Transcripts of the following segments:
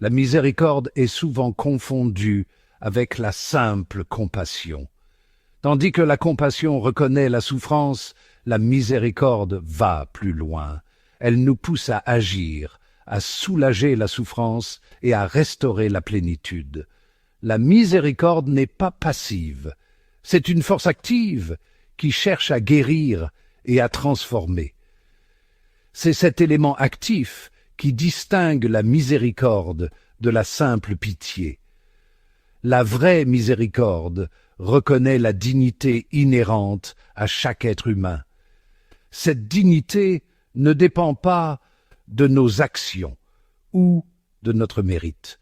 La miséricorde est souvent confondue avec la simple compassion. Tandis que la compassion reconnaît la souffrance, la miséricorde va plus loin. Elle nous pousse à agir, à soulager la souffrance et à restaurer la plénitude. La miséricorde n'est pas passive, c'est une force active qui cherche à guérir et à transformer. C'est cet élément actif qui distingue la miséricorde de la simple pitié. La vraie miséricorde reconnaît la dignité inhérente à chaque être humain. Cette dignité ne dépend pas de nos actions ou de notre mérite.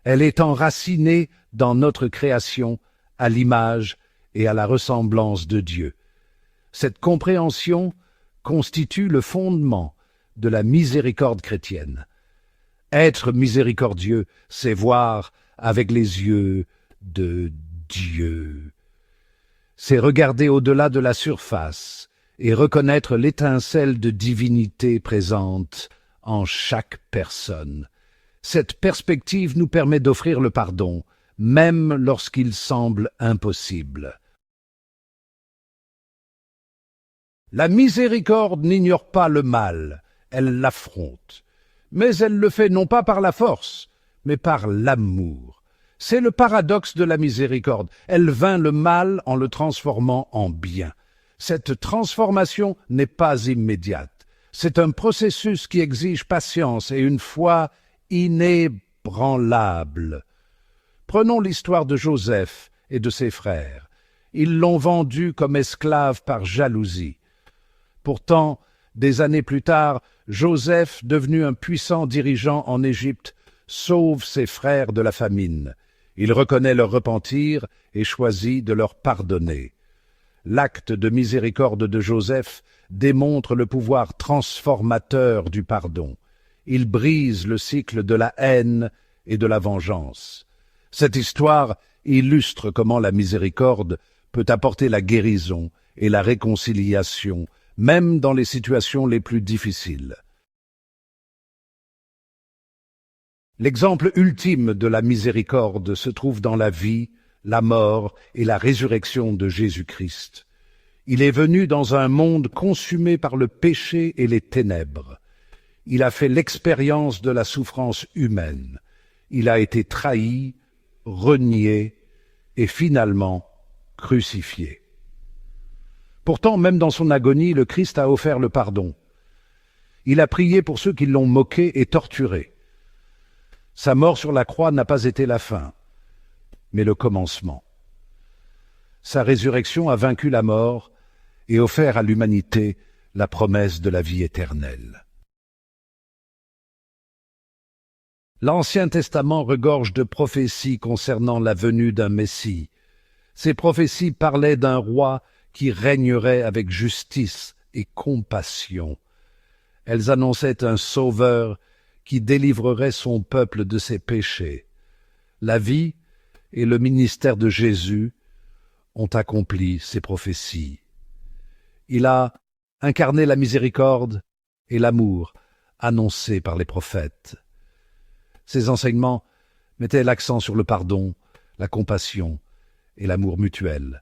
Elle est enracinée dans notre création à l'image et à la ressemblance de Dieu. Cette compréhension constitue le fondement de la miséricorde chrétienne. Être miséricordieux, c'est voir avec les yeux de Dieu. C'est regarder au-delà de la surface et reconnaître l'étincelle de divinité présente en chaque personne. Cette perspective nous permet d'offrir le pardon, même lorsqu'il semble impossible. La miséricorde n'ignore pas le mal, elle l'affronte. Mais elle le fait non pas par la force, mais par l'amour. C'est le paradoxe de la miséricorde. Elle vainc le mal en le transformant en bien. Cette transformation n'est pas immédiate. C'est un processus qui exige patience et une foi inébranlable. Prenons l'histoire de Joseph et de ses frères. Ils l'ont vendu comme esclave par jalousie. Pourtant, des années plus tard, Joseph, devenu un puissant dirigeant en Égypte, sauve ses frères de la famine. Il reconnaît leur repentir et choisit de leur pardonner. L'acte de miséricorde de Joseph démontre le pouvoir transformateur du pardon. Il brise le cycle de la haine et de la vengeance. Cette histoire illustre comment la miséricorde peut apporter la guérison et la réconciliation, même dans les situations les plus difficiles. L'exemple ultime de la miséricorde se trouve dans la vie, la mort et la résurrection de Jésus-Christ. Il est venu dans un monde consumé par le péché et les ténèbres. Il a fait l'expérience de la souffrance humaine. Il a été trahi, renié et finalement crucifié. Pourtant, même dans son agonie, le Christ a offert le pardon. Il a prié pour ceux qui l'ont moqué et torturé. Sa mort sur la croix n'a pas été la fin, mais le commencement. Sa résurrection a vaincu la mort et offert à l'humanité la promesse de la vie éternelle. L'Ancien Testament regorge de prophéties concernant la venue d'un Messie. Ces prophéties parlaient d'un roi qui régnerait avec justice et compassion. Elles annonçaient un sauveur qui délivrerait son peuple de ses péchés. La vie et le ministère de Jésus ont accompli ces prophéties. Il a incarné la miséricorde et l'amour annoncés par les prophètes. Ses enseignements mettaient l'accent sur le pardon, la compassion et l'amour mutuel.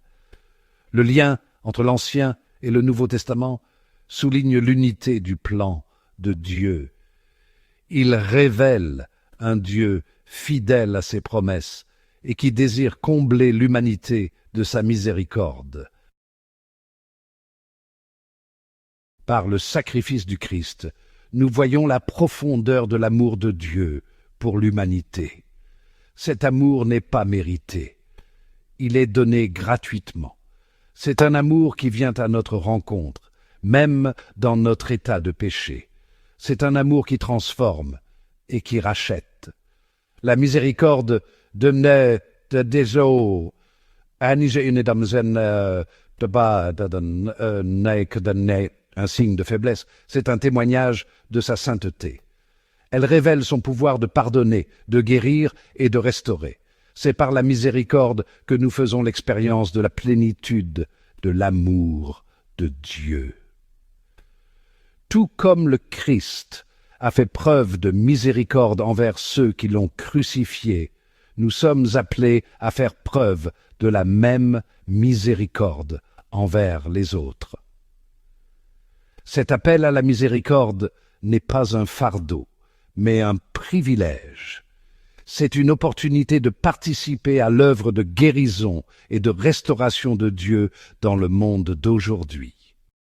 Le lien entre l'Ancien et le Nouveau Testament souligne l'unité du plan de Dieu. Il révèle un Dieu fidèle à ses promesses et qui désire combler l'humanité de sa miséricorde. Par le sacrifice du Christ, nous voyons la profondeur de l'amour de Dieu pour l'humanité. Cet amour n'est pas mérité. Il est donné gratuitement. C'est un amour qui vient à notre rencontre, même dans notre état de péché. C'est un amour qui transforme et qui rachète. La miséricorde devenait des eaux. Un signe de faiblesse. C'est un témoignage de sa sainteté. Elle révèle son pouvoir de pardonner, de guérir et de restaurer. C'est par la miséricorde que nous faisons l'expérience de la plénitude de l'amour de Dieu. Tout comme le Christ a fait preuve de miséricorde envers ceux qui l'ont crucifié, nous sommes appelés à faire preuve de la même miséricorde envers les autres. Cet appel à la miséricorde n'est pas un fardeau, mais un privilège. C'est une opportunité de participer à l'œuvre de guérison et de restauration de Dieu dans le monde d'aujourd'hui.